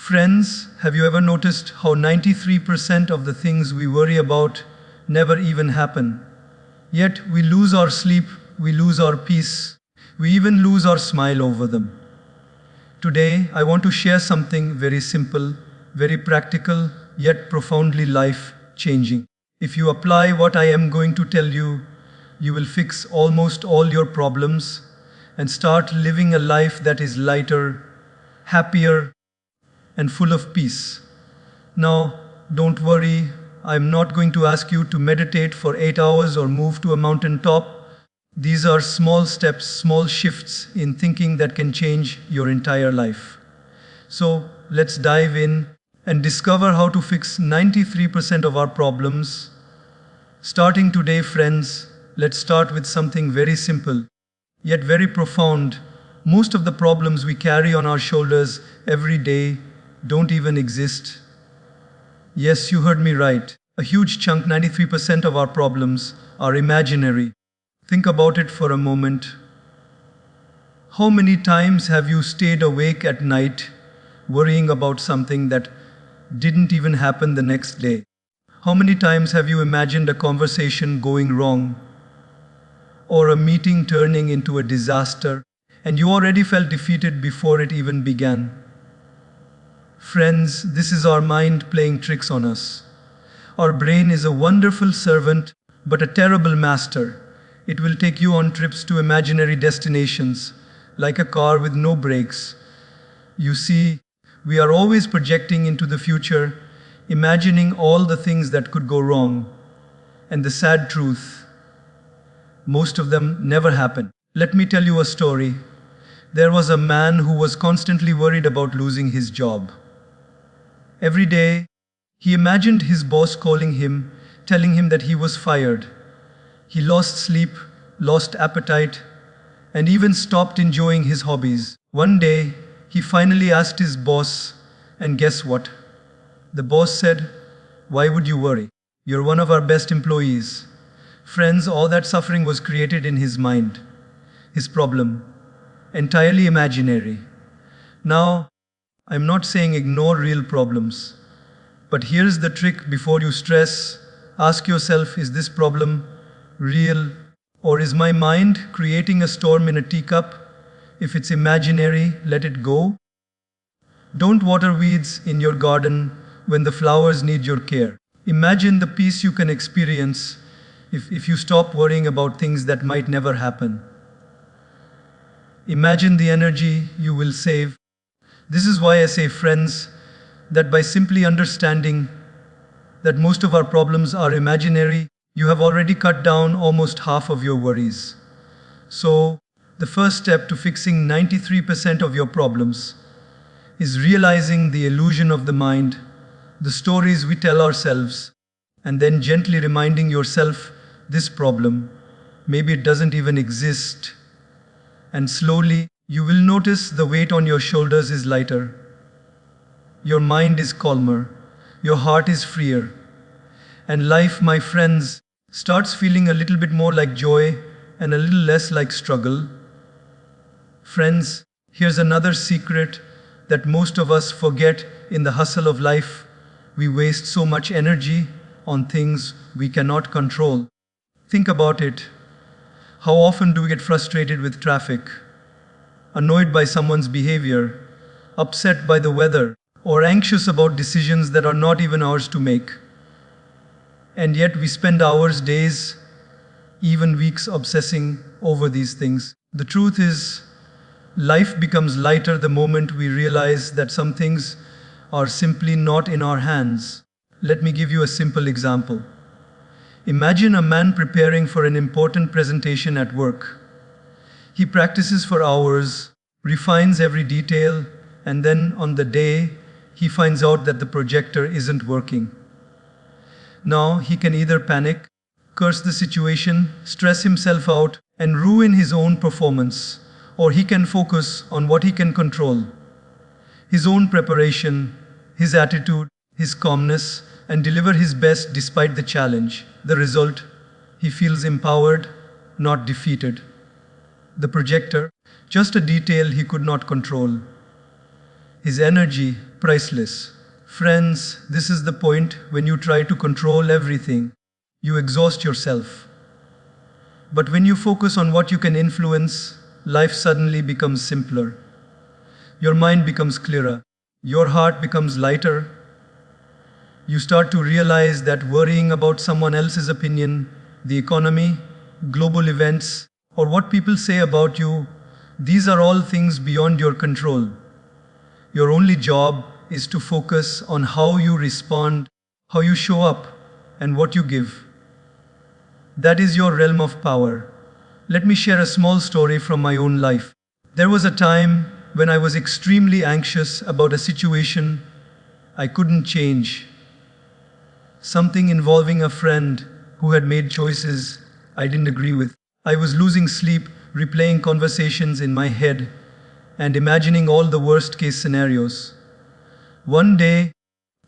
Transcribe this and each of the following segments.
Friends, have you ever noticed how 93% of the things we worry about never even happen? Yet we lose our sleep, we lose our peace, we even lose our smile over them. Today, I want to share something very simple, very practical, yet profoundly life changing. If you apply what I am going to tell you, you will fix almost all your problems and start living a life that is lighter, happier, and full of peace. Now, don't worry, I'm not going to ask you to meditate for 8 hours or move to a mountain top. These are small steps, small shifts in thinking that can change your entire life. So, let's dive in and discover how to fix 93% of our problems. Starting today, friends, let's start with something very simple, yet very profound. Most of the problems we carry on our shoulders every day don't even exist. Yes, you heard me right. A huge chunk, 93% of our problems, are imaginary. Think about it for a moment. How many times have you stayed awake at night worrying about something that didn't even happen the next day? How many times have you imagined a conversation going wrong or a meeting turning into a disaster and you already felt defeated before it even began? Friends, this is our mind playing tricks on us. Our brain is a wonderful servant, but a terrible master. It will take you on trips to imaginary destinations, like a car with no brakes. You see, we are always projecting into the future, imagining all the things that could go wrong. And the sad truth, most of them never happen. Let me tell you a story. There was a man who was constantly worried about losing his job. Every day, he imagined his boss calling him, telling him that he was fired. He lost sleep, lost appetite, and even stopped enjoying his hobbies. One day, he finally asked his boss, and guess what? The boss said, "Why would you worry? You're one of our best employees." Friends, all that suffering was created in his mind. His problem, entirely imaginary. Now, I'm not saying ignore real problems. But here's the trick: before you stress, ask yourself, is this problem real? Or is my mind creating a storm in a teacup? If it's imaginary, let it go. Don't water weeds in your garden when the flowers need your care. Imagine the peace you can experience if you stop worrying about things that might never happen. Imagine the energy you will save. This is why I say, friends, that by simply understanding that most of our problems are imaginary, you have already cut down almost half of your worries. So, the first step to fixing 93% of your problems is realizing the illusion of the mind, the stories we tell ourselves, and then gently reminding yourself this problem, maybe it doesn't even exist. And slowly, you will notice the weight on your shoulders is lighter. Your mind is calmer. Your heart is freer. And life, my friends, starts feeling a little bit more like joy and a little less like struggle. Friends, here's another secret that most of us forget in the hustle of life. We waste so much energy on things we cannot control. Think about it. How often do we get frustrated with traffic, annoyed by someone's behavior, upset by the weather, or anxious about decisions that are not even ours to make? And yet we spend hours, days, even weeks obsessing over these things. The truth is, life becomes lighter the moment we realize that some things are simply not in our hands. Let me give you a simple example. Imagine a man preparing for an important presentation at work. He practices for hours, refines every detail, and then on the day, he finds out that the projector isn't working. Now he can either panic, curse the situation, stress himself out, and ruin his own performance, or he can focus on what he can control: his own preparation, his attitude, his calmness, and deliver his best despite the challenge. The result, he feels empowered, not defeated. The projector, just a detail he could not control. his energy priceless. Friends, this is the point when you try to control everything. You exhaust yourself. But when you focus on what you can influence, life suddenly becomes simpler. Your mind becomes clearer. Your heart becomes lighter. You start to realize that worrying about someone else's opinion, the economy, global events, or what people say about you, these are all things beyond your control. Your only job is to focus on how you respond, how you show up, and what you give. That is your realm of power. Let me share a small story from my own life. There was a time when I was extremely anxious about a situation I couldn't change. Something involving a friend who had made choices I didn't agree with. I was losing sleep, replaying conversations in my head, and imagining all the worst case scenarios. One day,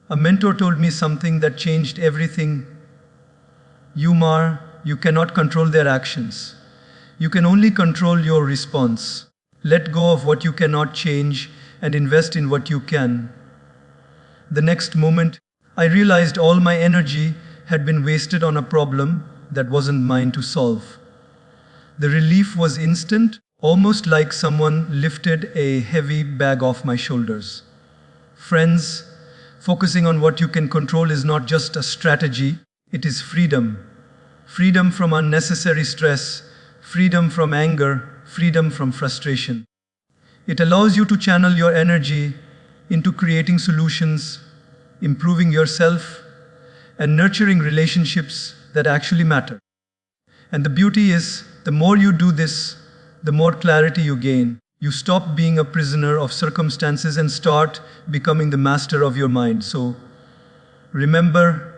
a mentor told me something that changed everything. You cannot control their actions. You can only control your response. Let go of what you cannot change and invest in what you can. The next moment, I realized all my energy had been wasted on a problem that wasn't mine to solve. The relief was instant, almost like someone lifted a heavy bag off my shoulders. Friends, focusing on what you can control is not just a strategy, it is freedom. Freedom from unnecessary stress, freedom from anger, freedom from frustration. It allows you to channel your energy into creating solutions, improving yourself, and nurturing relationships that actually matter. And the beauty is, the more you do this, the more clarity you gain. You stop being a prisoner of circumstances and start becoming the master of your mind. So, remember,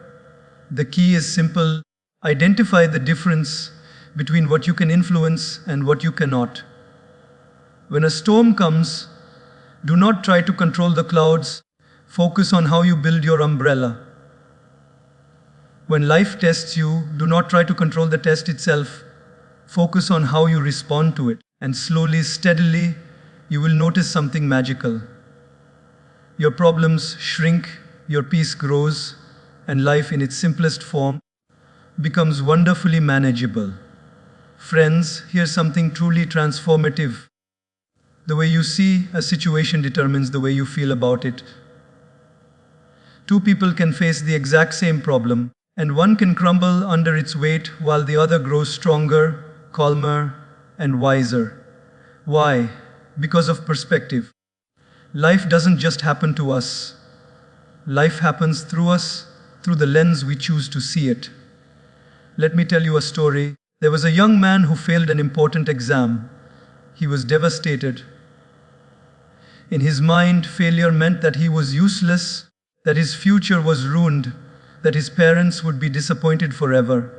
the key is simple. Identify the difference between what you can influence and what you cannot. When a storm comes, do not try to control the clouds. Focus on how you build your umbrella. When life tests you, do not try to control the test itself. Focus on how you respond to it. And slowly, steadily, you will notice something magical. Your problems shrink, your peace grows, and life in its simplest form becomes wonderfully manageable. Friends, here's something truly transformative. The way you see a situation determines the way you feel about it. Two people can face the exact same problem, and one can crumble under its weight while the other grows stronger, calmer, and wiser. Why? Because of perspective. Life doesn't just happen to us. Life happens through us, through the lens we choose to see it. Let me tell you a story. There was a young man who failed an important exam. He was devastated. In his mind, failure meant that he was useless, that his future was ruined, that his parents would be disappointed forever.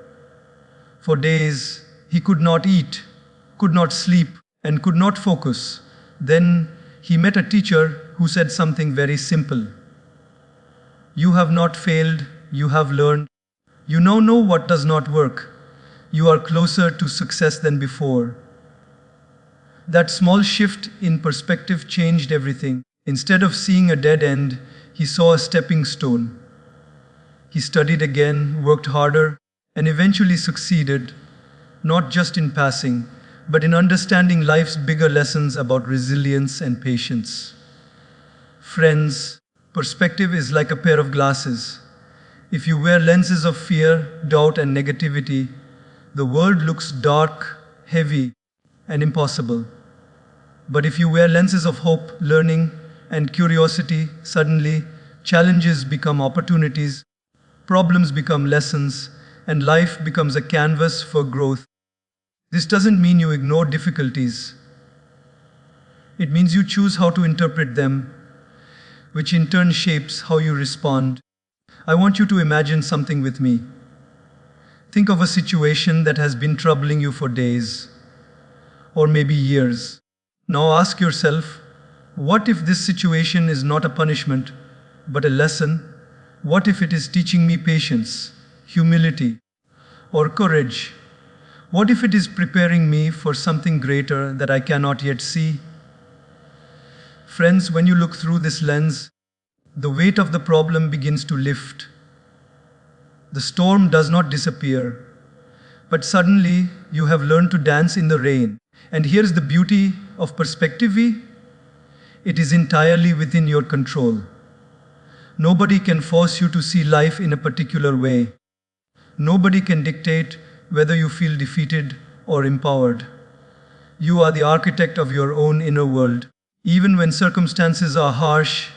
For days, he could not eat, could not sleep, and could not focus. Then he met a teacher who said something very simple. You have not failed, you have learned. You now know what does not work. You are closer to success than before. That small shift in perspective changed everything. Instead of seeing a dead end, he saw a stepping stone. He studied again, worked harder, and eventually succeeded, not just in passing, but in understanding life's bigger lessons about resilience and patience. Friends, perspective is like a pair of glasses. If you wear lenses of fear, doubt, and negativity, the world looks dark, heavy, and impossible. But if you wear lenses of hope, learning, and curiosity, suddenly challenges become opportunities, problems become lessons, and life becomes a canvas for growth. This doesn't mean you ignore difficulties. It means you choose how to interpret them, which in turn shapes how you respond. I want you to imagine something with me. Think of a situation that has been troubling you for days, or maybe years. Now ask yourself, what if this situation is not a punishment, but a lesson? What if it is teaching me patience, humility, or courage? What if it is preparing me for something greater that I cannot yet see? Friends, when you look through this lens, the weight of the problem begins to lift. The storm does not disappear, but suddenly you have learned to dance in the rain. And here's the beauty of perspective: it is entirely within your control. Nobody can force you to see life in a particular way. Nobody can dictate whether you feel defeated or empowered. You are the architect of your own inner world. Even when circumstances are harsh,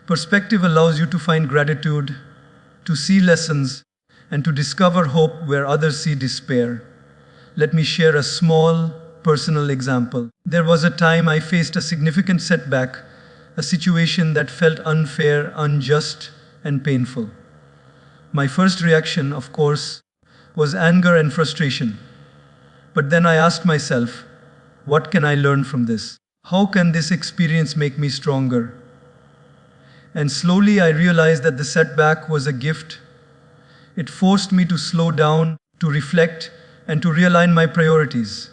perspective allows you to find gratitude, to see lessons, and to discover hope where others see despair. Let me share a small, personal example. There was a time I faced a significant setback, a situation that felt unfair, unjust, and painful. My first reaction, of course, was anger and frustration. But then I asked myself, what can I learn from this? How can this experience make me stronger? And slowly I realized that the setback was a gift. It forced me to slow down, to reflect, and to realign my priorities.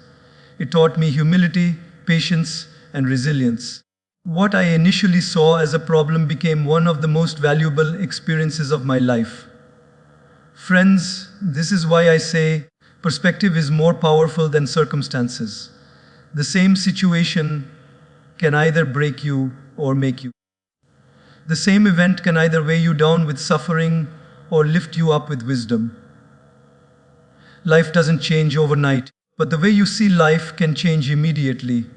It taught me humility, patience, and resilience. What I initially saw as a problem became one of the most valuable experiences of my life. Friends, this is why I say perspective is more powerful than circumstances. The same situation can either break you or make you. The same event can either weigh you down with suffering or lift you up with wisdom. Life doesn't change overnight, but the way you see life can change immediately.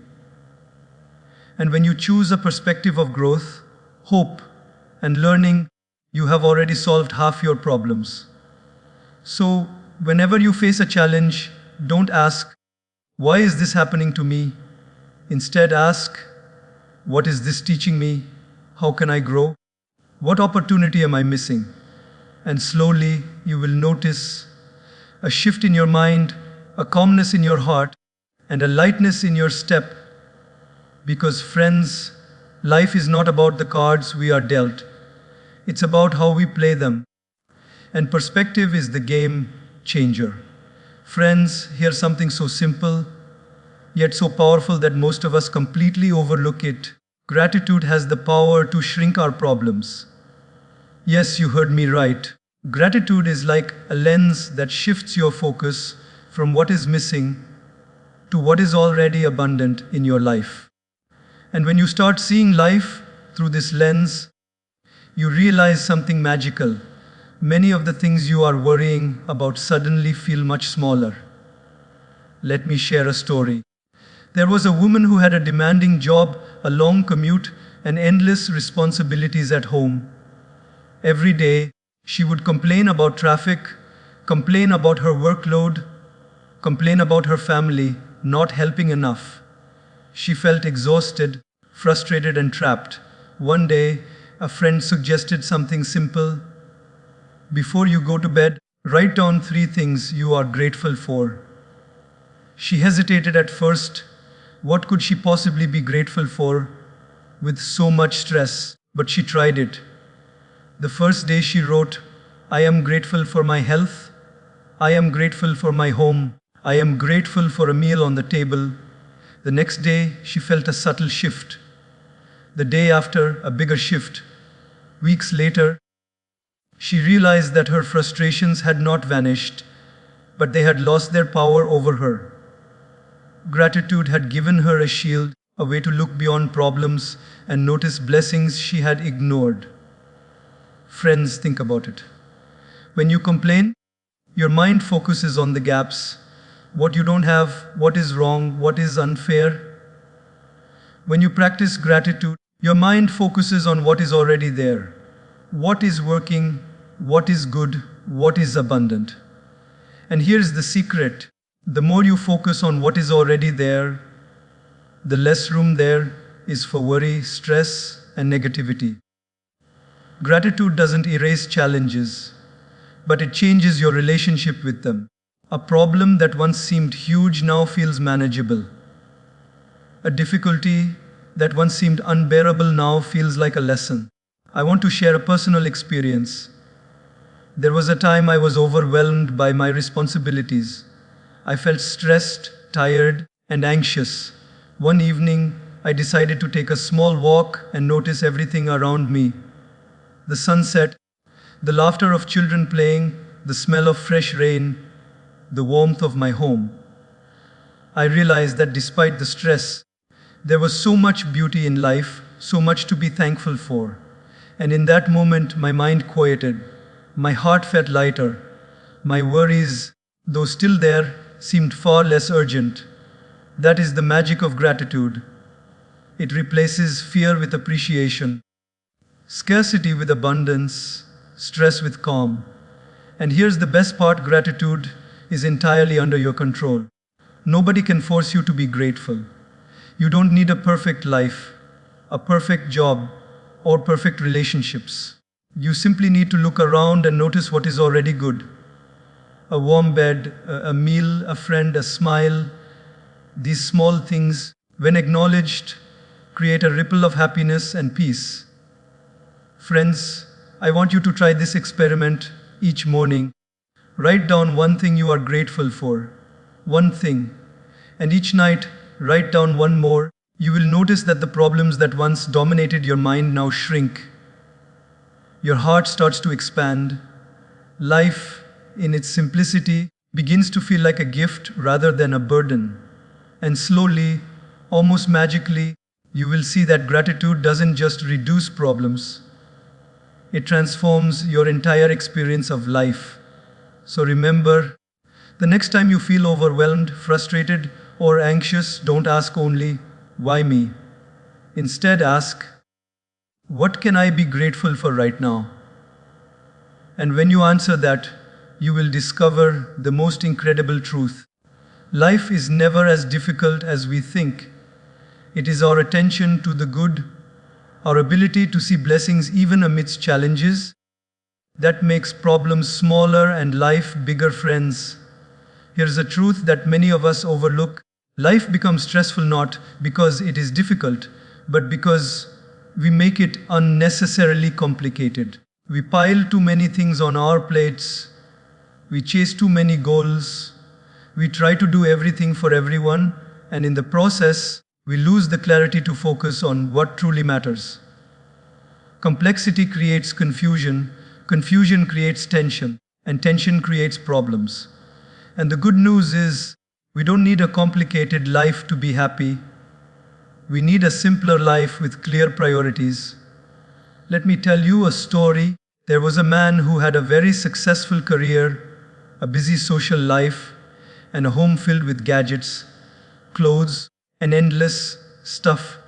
And when you choose a perspective of growth, hope, and learning, you have already solved half your problems. So, whenever you face a challenge, don't ask, why is this happening to me? Instead, ask, what is this teaching me? How can I grow? What opportunity am I missing? And slowly, you will notice a shift in your mind, a calmness in your heart, and a lightness in your step. Because, friends, life is not about the cards we are dealt. It's about how we play them. And perspective is the game changer. Friends, here's something so simple, yet so powerful that most of us completely overlook it. Gratitude has the power to shrink our problems. Yes, you heard me right. Gratitude is like a lens that shifts your focus from what is missing to what is already abundant in your life. And when you start seeing life through this lens, you realize something magical. Many of the things you are worrying about suddenly feel much smaller. Let me share a story. There was a woman who had a demanding job, a long commute, and endless responsibilities at home. Every day, she would complain about traffic, complain about her workload, complain about her family not helping enough. She felt exhausted, frustrated, and trapped. One day, a friend suggested something simple. Before you go to bed, write down 3 things you are grateful for. She hesitated at first. What could she possibly be grateful for with so much stress? But she tried it. The first day she wrote, I am grateful for my health. I am grateful for my home. I am grateful for a meal on the table. The next day, she felt a subtle shift. The day after, a bigger shift. Weeks later, she realized that her frustrations had not vanished, but they had lost their power over her. Gratitude had given her a shield, a way to look beyond problems and notice blessings she had ignored. Friends, think about it. When you complain, your mind focuses on the gaps, what you don't have, what is wrong, what is unfair. When you practice gratitude, your mind focuses on what is already there, what is working, what is good, what is abundant. And here's the secret. The more you focus on what is already there, the less room there is for worry, stress, and negativity. Gratitude doesn't erase challenges, but it changes your relationship with them. A problem that once seemed huge now feels manageable. A difficulty that once seemed unbearable now feels like a lesson. I want to share a personal experience. There was a time I was overwhelmed by my responsibilities. I felt stressed, tired, and anxious. One evening, I decided to take a small walk and notice everything around me. The sunset, the laughter of children playing, the smell of fresh rain, the warmth of my home. I realized that despite the stress, there was so much beauty in life, so much to be thankful for. And in that moment, my mind quieted. My heart felt lighter. My worries, though still there, seemed far less urgent. That is the magic of gratitude. It replaces fear with appreciation, scarcity with abundance, stress with calm. And here's the best part: gratitude is entirely under your control. Nobody can force you to be grateful. You don't need a perfect life, a perfect job, or perfect relationships. You simply need to look around and notice what is already good. A warm bed, a meal, a friend, a smile. These small things, when acknowledged, create a ripple of happiness and peace. Friends, I want you to try this experiment each morning. Write down one thing you are grateful for. One thing. And each night, write down one more. You will notice that the problems that once dominated your mind now shrink. Your heart starts to expand. Life, in its simplicity, begins to feel like a gift rather than a burden. And slowly, almost magically, you will see that gratitude doesn't just reduce problems. It transforms your entire experience of life. So remember, the next time you feel overwhelmed, frustrated, or anxious, don't ask only, "Why me?" Instead ask, "What can I be grateful for right now?" And when you answer that, you will discover the most incredible truth. Life is never as difficult as we think. It is our attention to the good, our ability to see blessings even amidst challenges, that makes problems smaller and life bigger, friends. Here's a truth that many of us overlook. Life becomes stressful not because it is difficult, but because we make it unnecessarily complicated. We pile too many things on our plates. We chase too many goals. We try to do everything for everyone, and in the process, we lose the clarity to focus on what truly matters. Complexity creates confusion, confusion creates tension, and tension creates problems. And the good news is, we don't need a complicated life to be happy. We need a simpler life with clear priorities. Let me tell you a story. There was a man who had a very successful career, a busy social life, and a home filled with gadgets, clothes, and endless stuff.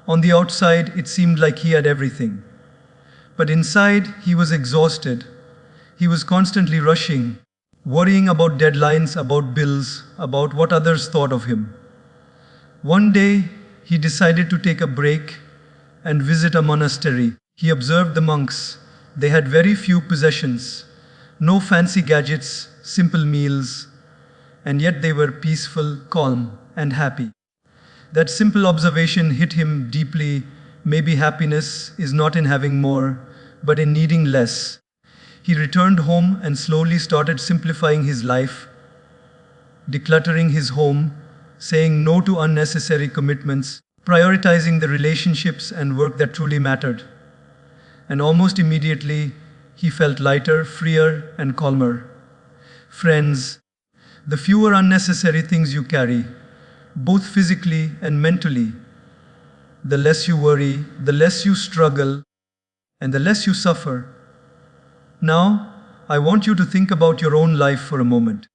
On the outside, it seemed like he had everything. But inside, he was exhausted. He was constantly rushing, worrying about deadlines, about bills, about what others thought of him. One day, he decided to take a break and visit a monastery. He observed the monks. They had very few possessions, no fancy gadgets, simple meals, and yet they were peaceful, calm, and happy. That simple observation hit him deeply. Maybe happiness is not in having more, but in needing less. He returned home and slowly started simplifying his life, decluttering his home, saying no to unnecessary commitments, prioritizing the relationships and work that truly mattered. And almost immediately, he felt lighter, freer, and calmer. Friends, the fewer unnecessary things you carry, both physically and mentally, the less you worry, the less you struggle, and the less you suffer. Now, I want you to think about your own life for a moment.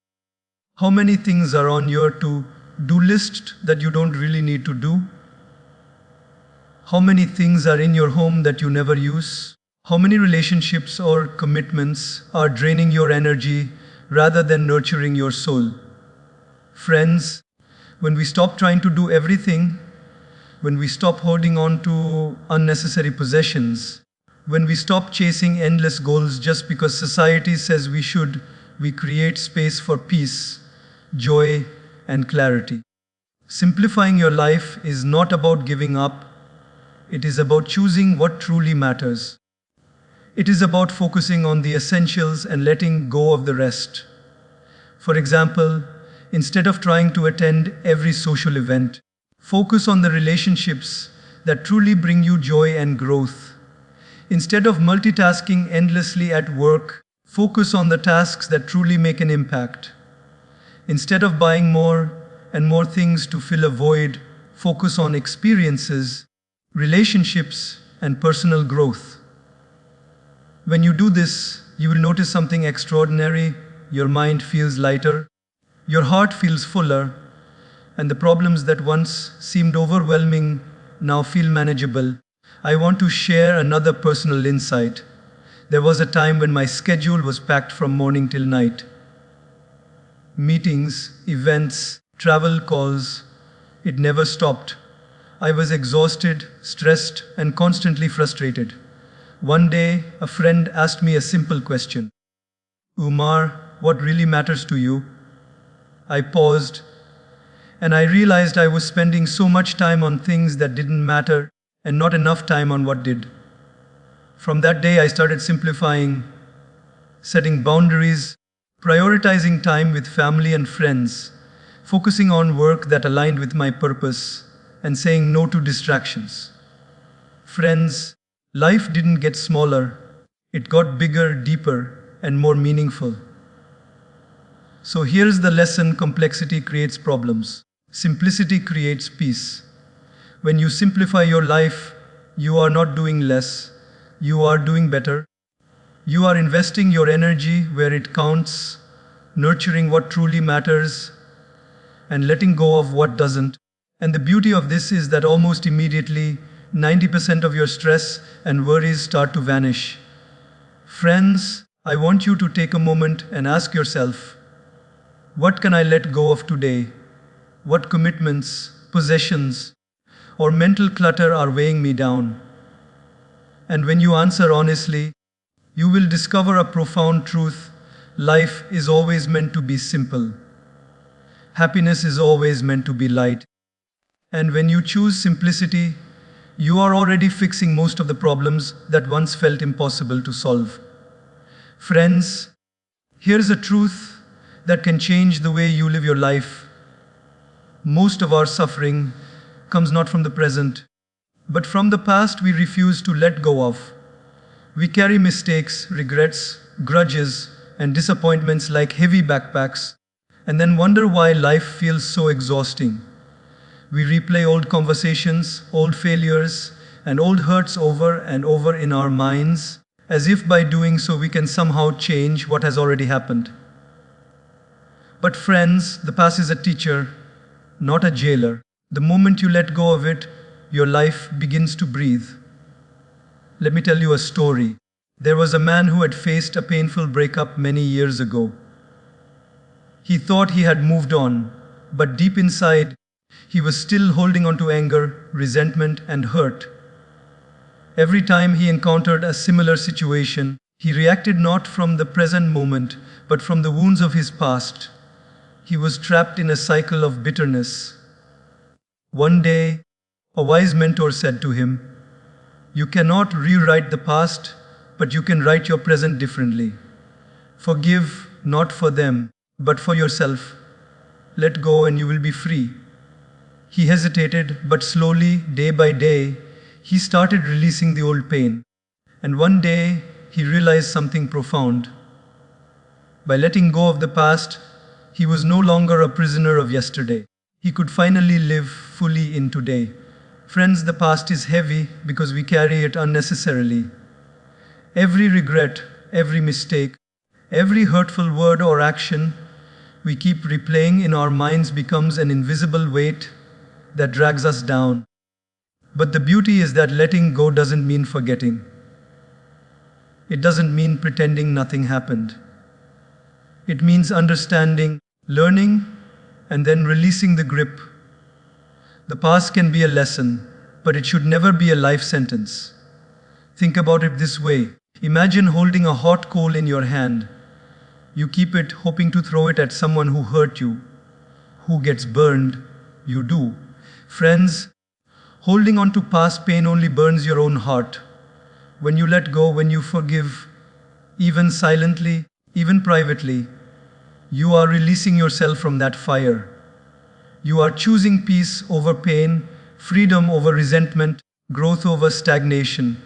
How many things are on your to-do list that you don't really need to do? How many things are in your home that you never use? How many relationships or commitments are draining your energy rather than nurturing your soul? Friends, when we stop trying to do everything, when we stop holding on to unnecessary possessions, when we stop chasing endless goals just because society says we should, we create space for peace, joy, and clarity. Simplifying your life is not about giving up. It is about choosing what truly matters. It is about focusing on the essentials and letting go of the rest. For example, instead of trying to attend every social event, Focus on the relationships that truly bring you joy and growth. Instead of multitasking endlessly at work, focus on the tasks that truly make an impact. Instead of buying more and more things to fill a void, focus on experiences, relationships, and personal growth. When you do this, you will notice something extraordinary. Your mind feels lighter, your heart feels fuller, and the problems that once seemed overwhelming now feel manageable. I want to share another personal insight. There was a time when my schedule was packed from morning till night. Meetings, events, travel calls, it never stopped. I was exhausted, stressed, and constantly frustrated. One day, a friend asked me a simple question. Umar, what really matters to you? I paused, and I realized I was spending so much time on things that didn't matter and not enough time on what did. From that day, I started simplifying, setting boundaries, prioritizing time with family and friends, focusing on work that aligned with my purpose, and saying no to distractions. Friends, life didn't get smaller, it got bigger, deeper, and more meaningful. So here's the lesson: complexity creates problems, simplicity creates peace. When you simplify your life, you are not doing less, you are doing better. You are investing your energy where it counts, nurturing what truly matters, and letting go of what doesn't. And the beauty of this is that almost immediately, 90% of your stress and worries start to vanish. Friends, I want you to take a moment and ask yourself, what can I let go of today? What commitments, possessions, or mental clutter are weighing me down? And when you answer honestly, you will discover a profound truth. Life is always meant to be simple. Happiness is always meant to be light. And when you choose simplicity, you are already fixing most of the problems that once felt impossible to solve. Friends, here's a truth that can change the way you live your life. Most of our suffering comes not from the present, but from the past we refuse to let go of. We carry mistakes, regrets, grudges, and disappointments like heavy backpacks, and then wonder why life feels so exhausting. We replay old conversations, old failures, and old hurts over and over in our minds, as if by doing so we can somehow change what has already happened. But friends, the past is a teacher, not a jailer. The moment you let go of it, your life begins to breathe. Let me tell you a story. There was a man who had faced a painful breakup many years ago. He thought he had moved on, but deep inside, he was still holding on to anger, resentment, and hurt. Every time he encountered a similar situation, he reacted not from the present moment, but from the wounds of his past. He was trapped in a cycle of bitterness. One day, a wise mentor said to him, "You cannot rewrite the past, but you can write your present differently. Forgive not for them, but for yourself. Let go and you will be free." He hesitated, but slowly, day by day, he started releasing the old pain. And one day, he realized something profound. By letting go of the past, he was no longer a prisoner of yesterday. He could finally live fully in today. Friends, the past is heavy because we carry it unnecessarily. Every regret, every mistake, every hurtful word or action we keep replaying in our minds becomes an invisible weight that drags us down. But the beauty is that letting go doesn't mean forgetting. It doesn't mean pretending nothing happened. It means understanding, learning, and then releasing the grip. The past can be a lesson, but it should never be a life sentence. Think about it this way. Imagine holding a hot coal in your hand. You keep it hoping to throw it at someone who hurt you. Who gets burned? You do. Friends, holding on to past pain only burns your own heart. When you let go, when you forgive, even silently, even privately, you are releasing yourself from that fire. You are choosing peace over pain, freedom over resentment, growth over stagnation.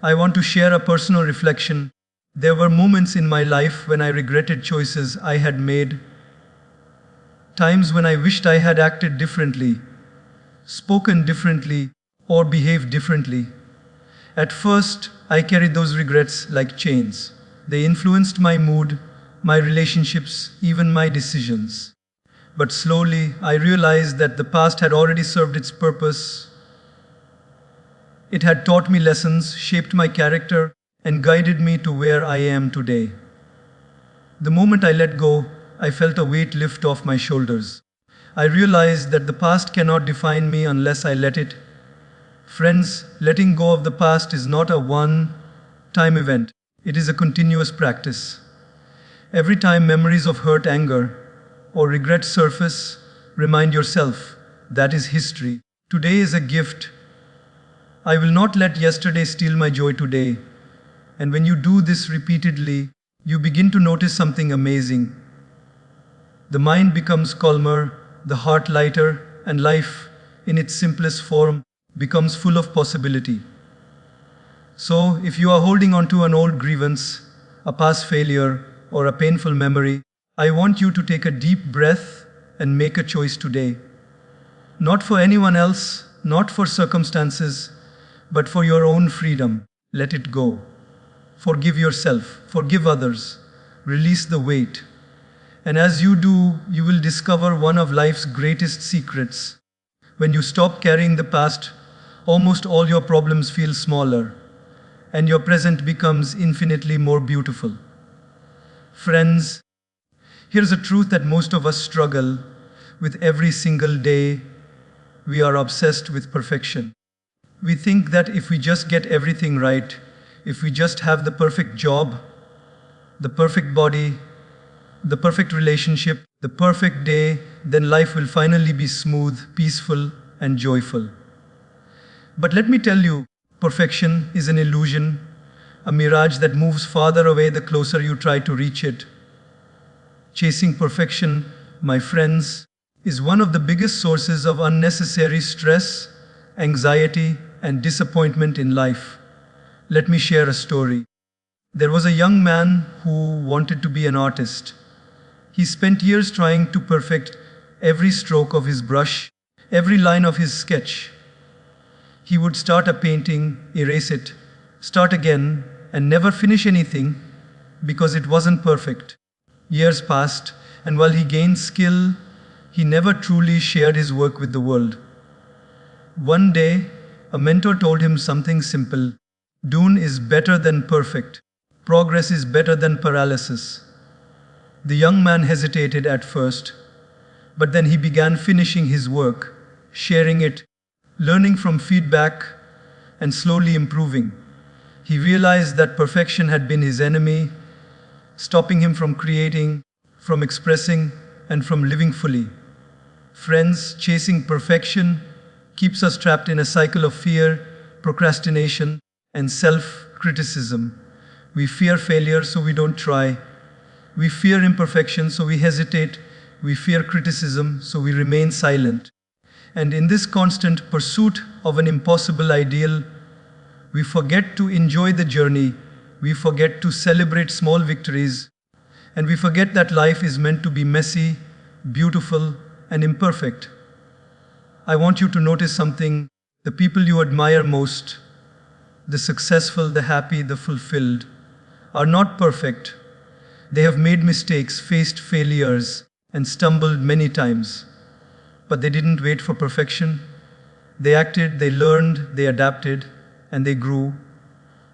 I want to share a personal reflection. There were moments in my life when I regretted choices I had made, times when I wished I had acted differently, spoken differently, or behaved differently. At first, I carried those regrets like chains. They influenced my mood, my relationships, even my decisions. But slowly, I realized that the past had already served its purpose. It had taught me lessons, shaped my character, and guided me to where I am today. The moment I let go, I felt a weight lift off my shoulders. I realized that the past cannot define me unless I let it. Friends, letting go of the past is not a one-time event. It is a continuous practice. Every time memories of hurt, anger, or regret surface, remind yourself that is history. Today is a gift. I will not let yesterday steal my joy today. And when you do this repeatedly, you begin to notice something amazing. The mind becomes calmer, the heart lighter, and life, in its simplest form, becomes full of possibility. So, if you are holding on to an old grievance, a past failure, or a painful memory, I want you to take a deep breath and make a choice today. Not for anyone else, not for circumstances, but for your own freedom. Let it go. Forgive yourself, forgive others, release the weight. And as you do, you will discover one of life's greatest secrets. When you stop carrying the past, almost all your problems feel smaller, and your present becomes infinitely more beautiful. Friends, here's a truth that most of us struggle with every single day. We are obsessed with perfection. We think that if we just get everything right, if we just have the perfect job, the perfect body, the perfect relationship, the perfect day, then life will finally be smooth, peaceful, and joyful. But let me tell you, perfection is an illusion, a mirage that moves farther away the closer you try to reach it. Chasing perfection, my friends, is one of the biggest sources of unnecessary stress, anxiety, and disappointment in life. Let me share a story. There was a young man who wanted to be an artist. He spent years trying to perfect every stroke of his brush, every line of his sketch. He would start a painting, erase it, start again, and never finish anything because it wasn't perfect. Years passed, and while he gained skill, he never truly shared his work with the world. One day, a mentor told him something simple. Done is better than perfect. Progress is better than paralysis. The young man hesitated at first, but then he began finishing his work, sharing it, learning from feedback, and slowly improving. He realized that perfection had been his enemy, stopping him from creating, from expressing, and from living fully. Friends, chasing perfection keeps us trapped in a cycle of fear, procrastination, and self-criticism. We fear failure, so we don't try. We fear imperfection, so we hesitate. We fear criticism, so we remain silent. And in this constant pursuit of an impossible ideal, we forget to enjoy the journey, we forget to celebrate small victories, and we forget that life is meant to be messy, beautiful, and imperfect. I want you to notice something. The people you admire most, the successful, the happy, the fulfilled, are not perfect. They have made mistakes, faced failures, and stumbled many times. But they didn't wait for perfection. They acted, they learned, they adapted, and they grew.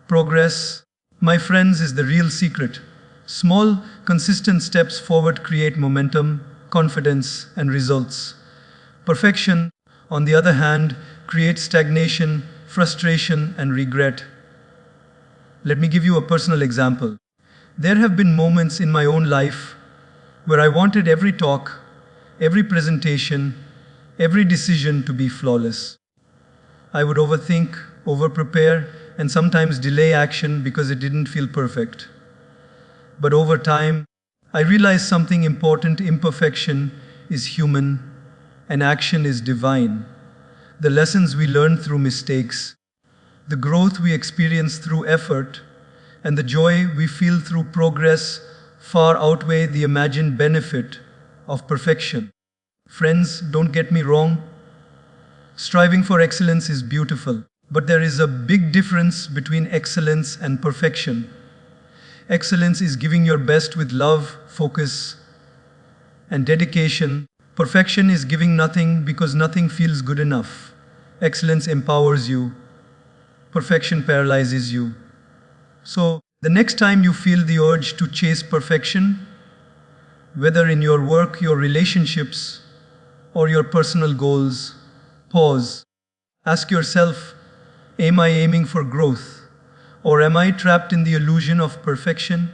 Progress, my friends, is the real secret. Small, consistent steps forward create momentum, confidence, and results. Perfection, on the other hand, creates stagnation, frustration, and regret. Let me give you a personal example. There have been moments in my own life where I wanted every talk, every presentation, every decision to be flawless. I would overthink, overprepare, and sometimes delay action because it didn't feel perfect. But over time, I realized something important. Imperfection is human. and action is divine. The lessons we learn through mistakes, the growth we experience through effort, and the joy we feel through progress far outweigh the imagined benefit of perfection. Friends, don't get me wrong. Striving for excellence is beautiful, but there is a big difference between excellence and perfection. Excellence is giving your best with love, focus, and dedication. Perfection is giving nothing because nothing feels good enough. Excellence empowers you. Perfection paralyzes you. So, the next time you feel the urge to chase perfection, whether in your work, your relationships, or your personal goals, pause. Ask yourself, am I aiming for growth? Or am I trapped in the illusion of perfection?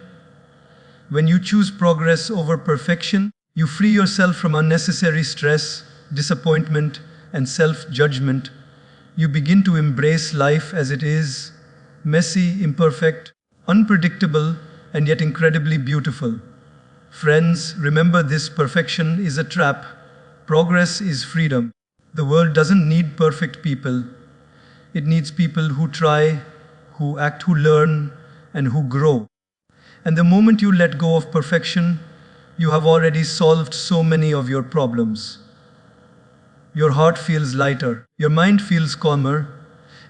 When you choose progress over perfection, you free yourself from unnecessary stress, disappointment, and self-judgment. You begin to embrace life as it is, messy, imperfect, unpredictable, and yet incredibly beautiful. Friends, remember this: perfection is a trap. Progress is freedom. The world doesn't need perfect people. It needs people who try, who act, who learn, and who grow. And the moment you let go of perfection, you have already solved so many of your problems. Your heart feels lighter, your mind feels calmer,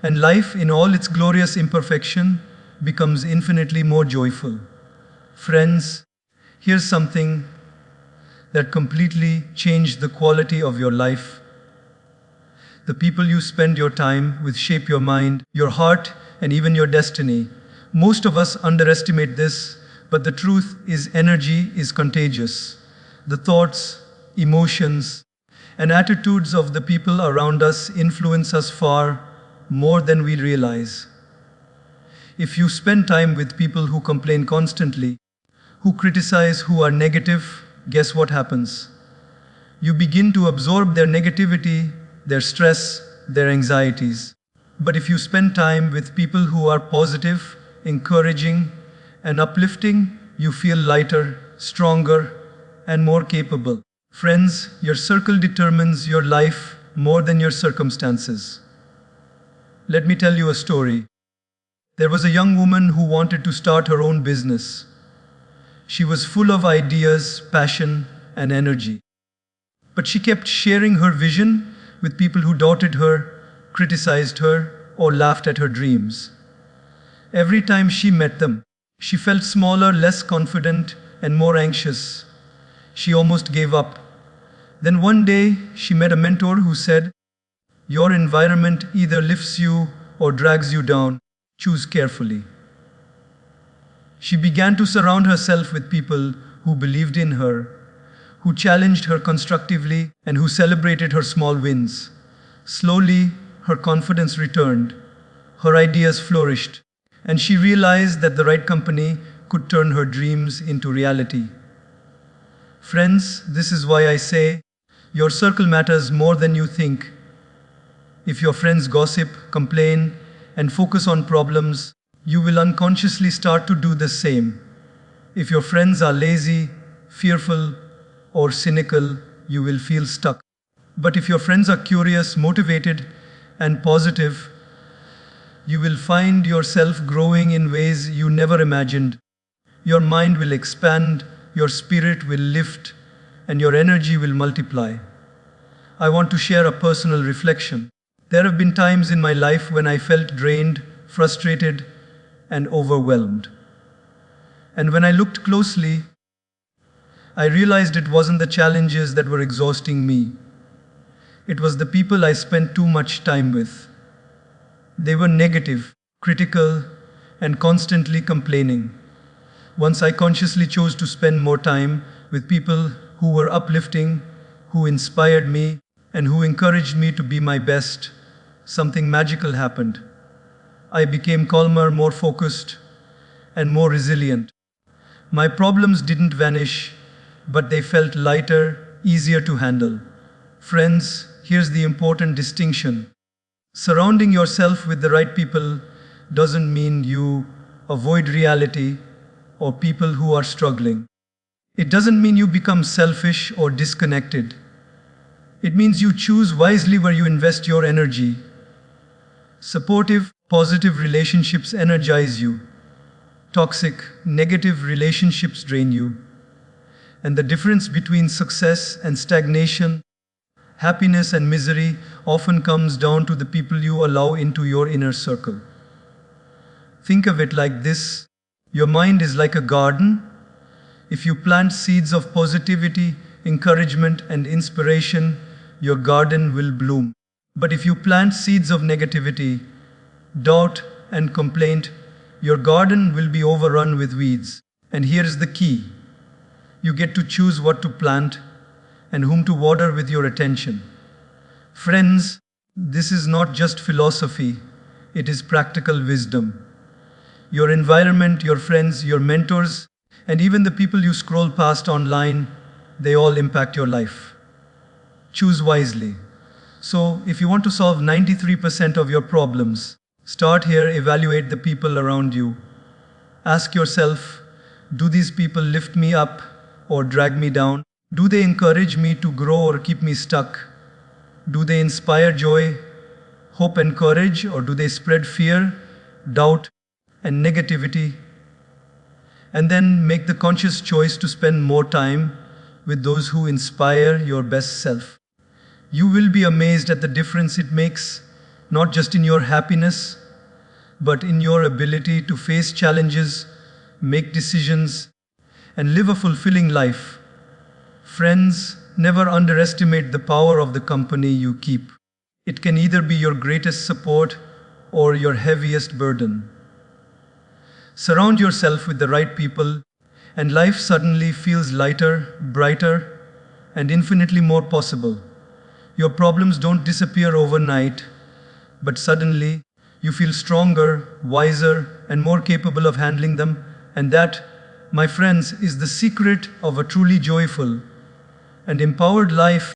and life in all its glorious imperfection becomes infinitely more joyful. Friends, here's something that completely changed the quality of your life. The people you spend your time with shape your mind, your heart, and even your destiny. Most of us underestimate this, but the truth is energy is contagious. The thoughts, emotions, and attitudes of the people around us influence us far more than we realize. If you spend time with people who complain constantly, who criticize, who are negative, guess what happens? You begin to absorb their negativity, their stress, their anxieties. But if you spend time with people who are positive, encouraging, and uplifting, you feel lighter, stronger, and more capable. Friends, your circle determines your life more than your circumstances. Let me tell you a story. There was a young woman who wanted to start her own business. She was full of ideas, passion, and energy. But she kept sharing her vision with people who doubted her, criticized her, or laughed at her dreams. Every time she met them, she felt smaller, less confident, and more anxious. She almost gave up. Then one day, she met a mentor who said, "Your environment either lifts you or drags you down. Choose carefully." She began to surround herself with people who believed in her, who challenged her constructively, and who celebrated her small wins. Slowly, her confidence returned, her ideas flourished, and she realized that the right company could turn her dreams into reality. Friends, this is why I say, your circle matters more than you think. If your friends gossip, complain, and focus on problems, you will unconsciously start to do the same. If your friends are lazy, fearful, or cynical, you will feel stuck. But if your friends are curious, motivated, and positive, you will find yourself growing in ways you never imagined. Your mind will expand, your spirit will lift, and your energy will multiply. I want to share a personal reflection. There have been times in my life when I felt drained, frustrated, and overwhelmed. And when I looked closely, I realized it wasn't the challenges that were exhausting me. It was the people I spent too much time with. They were negative, critical, and constantly complaining. Once I consciously chose to spend more time with people who were uplifting, who inspired me, and who encouraged me to be my best, something magical happened. I became calmer, more focused, and more resilient. My problems didn't vanish, but they felt lighter, easier to handle. Friends, here's the important distinction. Surrounding yourself with the right people doesn't mean you avoid reality or people who are struggling. It doesn't mean you become selfish or disconnected. It means you choose wisely where you invest your energy. Supportive, positive relationships energize you. Toxic, negative relationships drain you. And the difference between success and stagnation, happiness and misery, often comes down to the people you allow into your inner circle. Think of it like this: your mind is like a garden. If you plant seeds of positivity, encouragement, and inspiration, your garden will bloom. But if you plant seeds of negativity, doubt, and complaint, your garden will be overrun with weeds. And here's the key: you get to choose what to plant and whom to water with your attention. Friends, this is not just philosophy, it is practical wisdom. Your environment, your friends, your mentors, and even the people you scroll past online, they all impact your life. Choose wisely. So, if you want to solve 93% of your problems, start here, evaluate the people around you. Ask yourself, do these people lift me up or drag me down? Do they encourage me to grow or keep me stuck? Do they inspire joy, hope, and courage, or do they spread fear, doubt, and negativity? And then make the conscious choice to spend more time with those who inspire your best self. You will be amazed at the difference it makes, not just in your happiness, but in your ability to face challenges, make decisions, and live a fulfilling life. Friends, never underestimate the power of the company you keep. It can either be your greatest support or your heaviest burden. Surround yourself with the right people, and life suddenly feels lighter, brighter, and infinitely more possible. Your problems don't disappear overnight, but suddenly you feel stronger, wiser, and more capable of handling them. And that, my friends, is the secret of a truly joyful and empowered life.